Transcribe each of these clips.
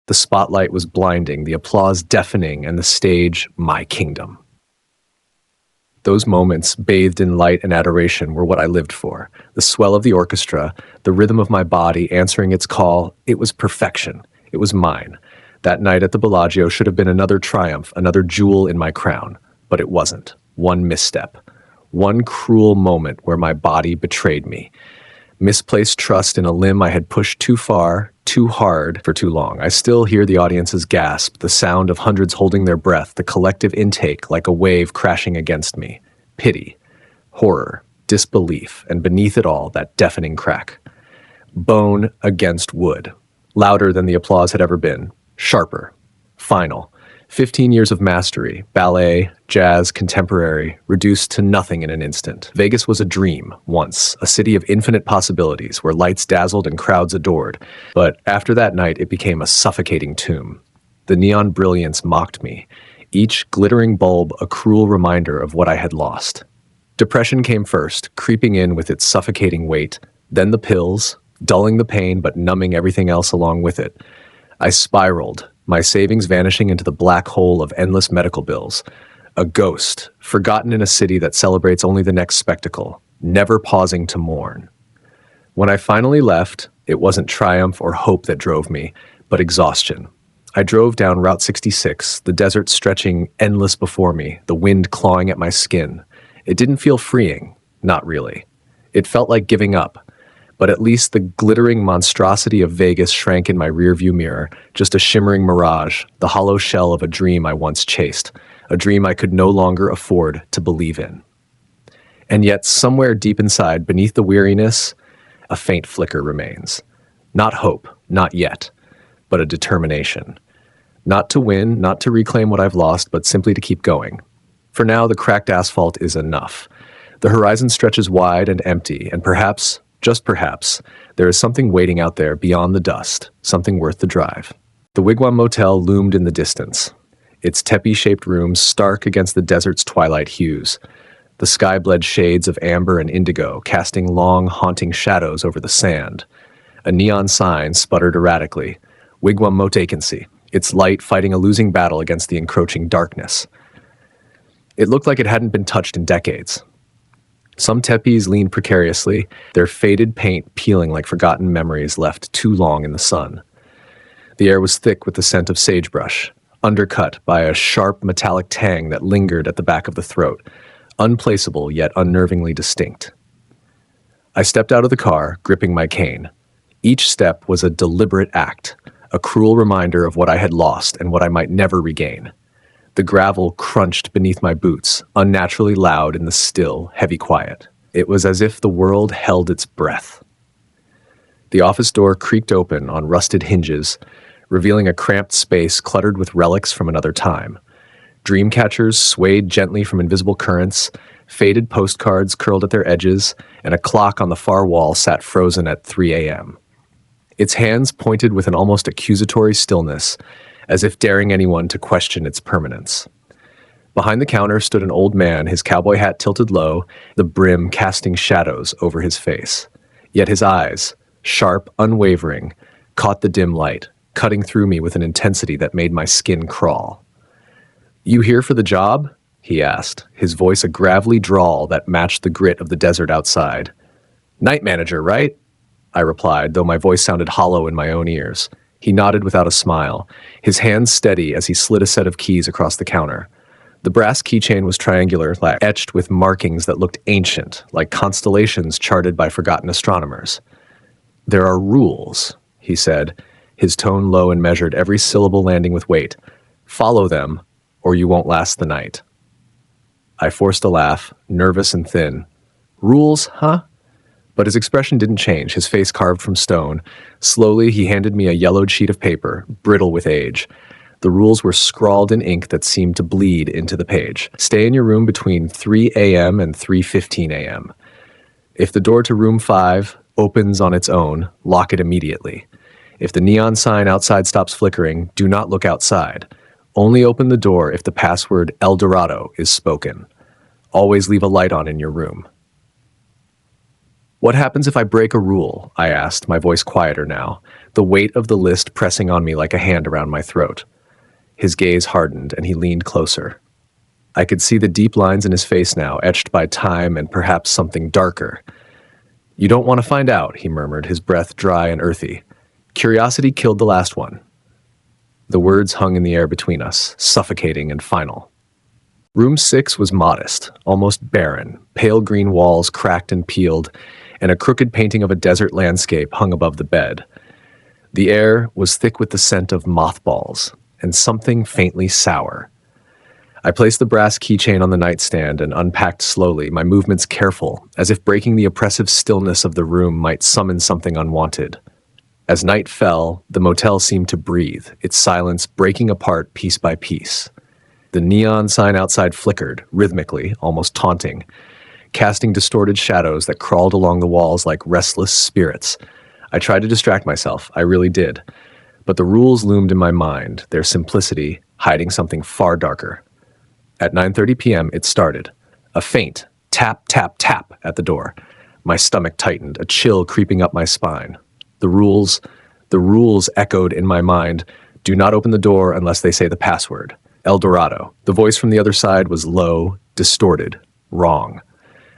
The spotlight was blinding, the applause deafening, and the stage my kingdom. Those moments, bathed in light and adoration, were what I lived for. The swell of the orchestra, the rhythm of my body answering its call, it was perfection. It was mine. That night at the Bellagio should have been another triumph, another jewel in my crown. But it wasn't. One misstep. One cruel moment where my body betrayed me. Misplaced trust in a limb I had pushed too far, too hard, for too long. I still hear the audience's gasp, the sound of hundreds holding their breath, the collective intake like a wave crashing against me. Pity, horror, disbelief, and beneath it all, that deafening crack. Bone against wood. Louder than the applause had ever been. Sharper. Final. 15 years of mastery, ballet, jazz, contemporary, reduced to nothing in an instant. Vegas was a dream, once, a city of infinite possibilities where lights dazzled and crowds adored. But after that night, it became a suffocating tomb. The neon brilliance mocked me, each glittering bulb a cruel reminder of what I had lost. Depression came first, creeping in with its suffocating weight, then the pills, dulling the pain but numbing everything else along with it. I spiraled, my savings vanishing into the black hole of endless medical bills. A ghost, forgotten in a city that celebrates only the next spectacle, never pausing to mourn. When I finally left, it wasn't triumph or hope that drove me, but exhaustion. I drove down Route 66, the desert stretching endless before me, the wind clawing at my skin. It didn't feel freeing, not really. It felt like giving up. But at least the glittering monstrosity of Vegas shrank in my rearview mirror, just a shimmering mirage, the hollow shell of a dream I once chased, a dream I could no longer afford to believe in. And yet, somewhere deep inside, beneath the weariness, a faint flicker remains. Not hope, not yet, but a determination. Not to win, not to reclaim what I've lost, but simply to keep going. For now, the cracked asphalt is enough. The horizon stretches wide and empty, and perhaps, just perhaps, there is something waiting out there beyond the dust, something worth the drive. The Wigwam Motel loomed in the distance, its teepee-shaped rooms stark against the desert's twilight hues, the sky bled shades of amber and indigo casting long, haunting shadows over the sand. A neon sign sputtered erratically, Wigwam Motel vacancy, its light fighting a losing battle against the encroaching darkness. It looked like it hadn't been touched in decades. Some tepees leaned precariously, their faded paint peeling like forgotten memories left too long in the sun. The air was thick with the scent of sagebrush, undercut by a sharp metallic tang that lingered at the back of the throat, unplaceable yet unnervingly distinct. I stepped out of the car, gripping my cane. Each step was a deliberate act, a cruel reminder of what I had lost and what I might never regain. The gravel crunched beneath my boots, unnaturally loud in the still, heavy quiet. It was as if the world held its breath. The office door creaked open on rusted hinges, revealing a cramped space cluttered with relics from another time. Dream catchers swayed gently from invisible currents, faded postcards curled at their edges, and a clock on the far wall sat frozen at 3 a.m. Its hands pointed with an almost accusatory stillness, as if daring anyone to question its permanence. Behind the counter stood an old man, his cowboy hat tilted low, the brim casting shadows over his face. Yet his eyes, sharp, unwavering, caught the dim light, cutting through me with an intensity that made my skin crawl. "You here for the job?" he asked, his voice a gravelly drawl that matched the grit of the desert outside. "Night manager, right?" I replied, though my voice sounded hollow in my own ears. He nodded without a smile, his hands steady as he slid a set of keys across the counter. The brass keychain was triangular, etched with markings that looked ancient, like constellations charted by forgotten astronomers. "There are rules," he said, his tone low and measured, every syllable landing with weight. "Follow them, or you won't last the night." I forced a laugh, nervous and thin. "Rules, huh?" But his expression didn't change, his face carved from stone. Slowly, he handed me a yellowed sheet of paper, brittle with age. The rules were scrawled in ink that seemed to bleed into the page. Stay in your room between 3 a.m. and 3:15 a.m. If the door to room 5 opens on its own, lock it immediately. If the neon sign outside stops flickering, do not look outside. Only open the door if the password El Dorado is spoken. Always leave a light on in your room. What happens if I break a rule? I asked, my voice quieter now, the weight of the list pressing on me like a hand around my throat. His gaze hardened, and he leaned closer. I could see the deep lines in his face now, etched by time and perhaps something darker. You don't want to find out, he murmured, his breath dry and earthy. Curiosity killed the last one. The words hung in the air between us, suffocating and final. Room 6 was modest, almost barren, pale green walls cracked and peeled, and a crooked painting of a desert landscape hung above the bed. The air was thick with the scent of mothballs, and something faintly sour. I placed the brass keychain on the nightstand and unpacked slowly, my movements careful, as if breaking the oppressive stillness of the room might summon something unwanted. As night fell, the motel seemed to breathe, its silence breaking apart piece by piece. The neon sign outside flickered, rhythmically, almost taunting, casting distorted shadows that crawled along the walls like restless spirits. I tried to distract myself, I really did. But the rules loomed in my mind, their simplicity hiding something far darker. At 9:30 p.m., it started. A faint tap, tap, tap at the door. My stomach tightened, a chill creeping up my spine. The rules echoed in my mind. Do not open the door unless they say the password. El Dorado. The voice from the other side was low, distorted, wrong.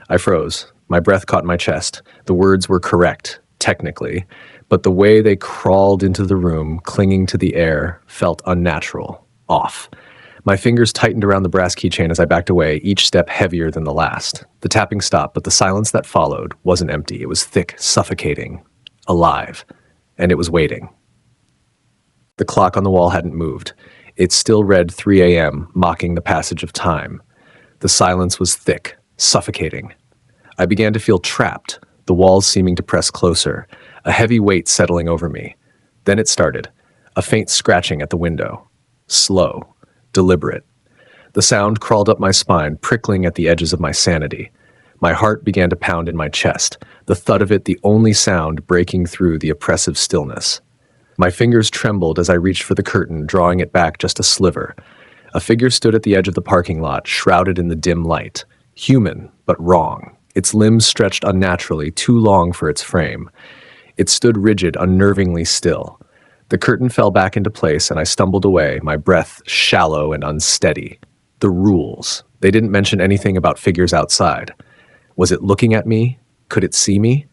I froze. My breath caught in my chest. The words were correct, technically, but the way they crawled into the room, clinging to the air, felt unnatural, off. My fingers tightened around the brass keychain as I backed away, each step heavier than the last. The tapping stopped, but the silence that followed wasn't empty. It was thick, suffocating, alive, and it was waiting. The clock on the wall hadn't moved. It still read 3 a.m., mocking the passage of time. The silence was thick, suffocating. I began to feel trapped, the walls seeming to press closer, a heavy weight settling over me. Then it started, a faint scratching at the window. Slow, deliberate. The sound crawled up my spine, prickling at the edges of my sanity. My heart began to pound in my chest, the thud of it the only sound breaking through the oppressive stillness. My fingers trembled as I reached for the curtain, drawing it back just a sliver. A figure stood at the edge of the parking lot, shrouded in the dim light. Human, but wrong. Its limbs stretched unnaturally, too long for its frame. It stood rigid, unnervingly still. The curtain fell back into place, and I stumbled away, my breath shallow and unsteady. The rules. They didn't mention anything about figures outside. Was it looking at me? Could it see me?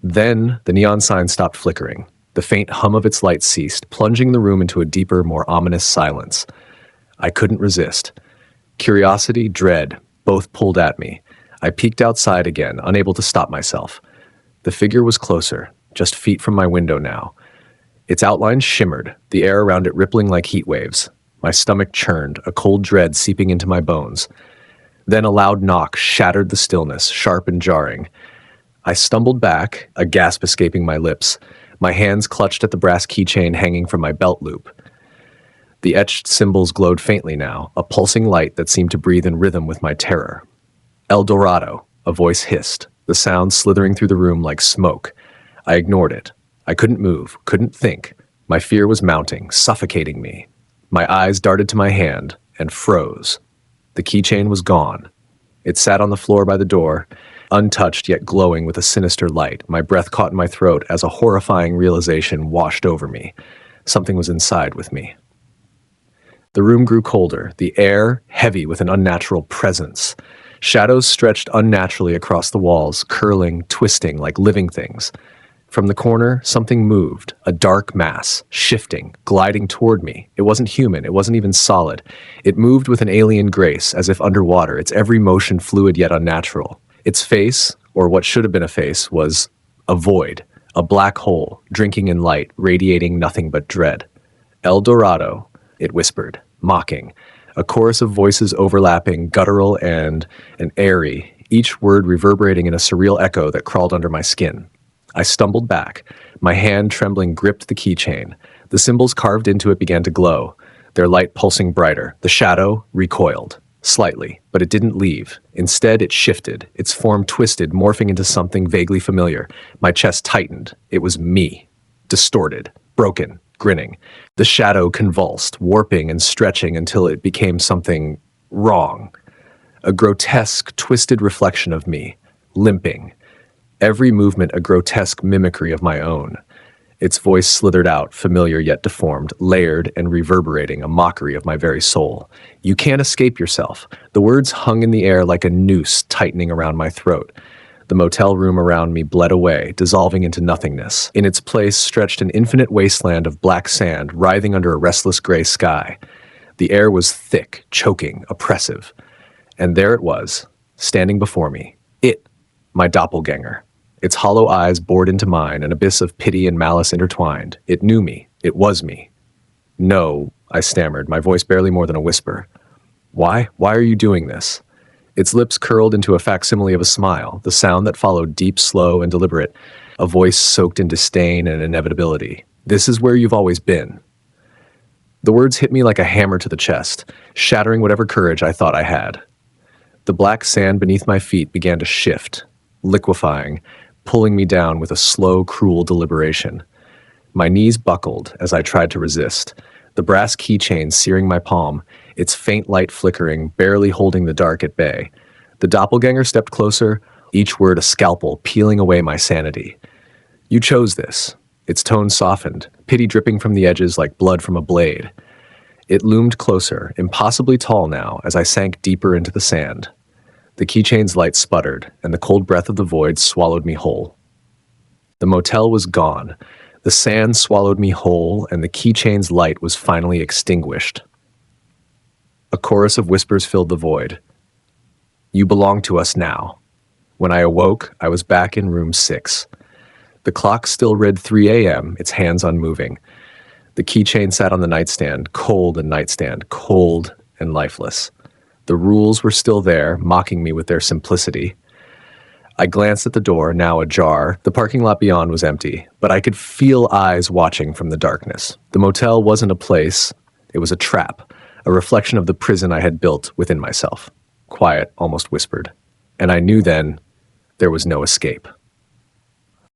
Then the neon sign stopped flickering. The faint hum of its light ceased, plunging the room into a deeper, more ominous silence. I couldn't resist. Curiosity, dread, both pulled at me. I peeked outside again, unable to stop myself. The figure was closer, just feet from my window now. Its outline shimmered, the air around it rippling like heat waves. My stomach churned, a cold dread seeping into my bones. Then a loud knock shattered the stillness, sharp and jarring. I stumbled back, a gasp escaping my lips. My hands clutched at the brass keychain hanging from my belt loop. The etched symbols glowed faintly now, a pulsing light that seemed to breathe in rhythm with my terror. El Dorado, a voice hissed, the sound slithering through the room like smoke. I ignored it. I couldn't move, couldn't think. My fear was mounting, suffocating me. My eyes darted to my hand and froze. The keychain was gone. It sat on the floor by the door, untouched yet glowing with a sinister light. My breath caught in my throat as a horrifying realization washed over me. Something was inside with me. The room grew colder, the air heavy with an unnatural presence. Shadows stretched unnaturally across the walls, curling, twisting like living things. From the corner, something moved, a dark mass, shifting, gliding toward me. It wasn't human, it wasn't even solid. It moved with an alien grace, as if underwater, its every motion fluid yet unnatural. Its face, or what should have been a face, was a void, a black hole, drinking in light, radiating nothing but dread. El Dorado, it whispered, mocking, a chorus of voices overlapping, guttural and eerie, each word reverberating in a surreal echo that crawled under my skin. I stumbled back. My hand, trembling, gripped the keychain. The symbols carved into it began to glow, their light pulsing brighter. The shadow recoiled, slightly, but it didn't leave. Instead, it shifted, its form twisted, morphing into something vaguely familiar. My chest tightened. It was me, distorted, broken, grinning. The shadow convulsed, warping and stretching until it became something wrong. A grotesque, twisted reflection of me, limping. every movement a grotesque mimicry of my own. Its voice slithered out, familiar yet deformed, layered and reverberating, a mockery of my very soul. You can't escape yourself. The words hung in the air like a noose tightening around my throat. The motel room around me bled away, dissolving into nothingness. In its place stretched an infinite wasteland of black sand, writhing under a restless gray sky. The air was thick, choking, oppressive. And there it was, standing before me. It, my doppelganger. Its hollow eyes bored into mine, an abyss of pity and malice intertwined. It knew me. It was me. No, I stammered, my voice barely more than a whisper. Why? Why are you doing this? Its lips curled into a facsimile of a smile, the sound that followed deep, slow, and deliberate, a voice soaked in disdain and inevitability. This is where you've always been. The words hit me like a hammer to the chest, shattering whatever courage I thought I had. The black sand beneath my feet began to shift, liquefying, pulling me down with a slow, cruel deliberation. My knees buckled as I tried to resist, the brass keychain searing my palm, its faint light flickering, barely holding the dark at bay. The doppelganger stepped closer, each word a scalpel, peeling away my sanity. You chose this. Its tone softened, pity dripping from the edges like blood from a blade. It loomed closer, impossibly tall now, as I sank deeper into the sand. The keychain's light sputtered, and the cold breath of the void swallowed me whole. The motel was gone. The sand swallowed me whole, and the keychain's light was finally extinguished. A chorus of whispers filled the void. You belong to us now. When I awoke, I was back in room 6. The clock still read 3 a.m., its hands unmoving. The keychain sat on the nightstand, cold and lifeless. The rules were still there, mocking me with their simplicity. I glanced at the door, now ajar. The parking lot beyond was empty, but I could feel eyes watching from the darkness. The motel wasn't a place, it was a trap, a reflection of the prison I had built within myself. Quiet, almost whispered. And I knew then there was no escape.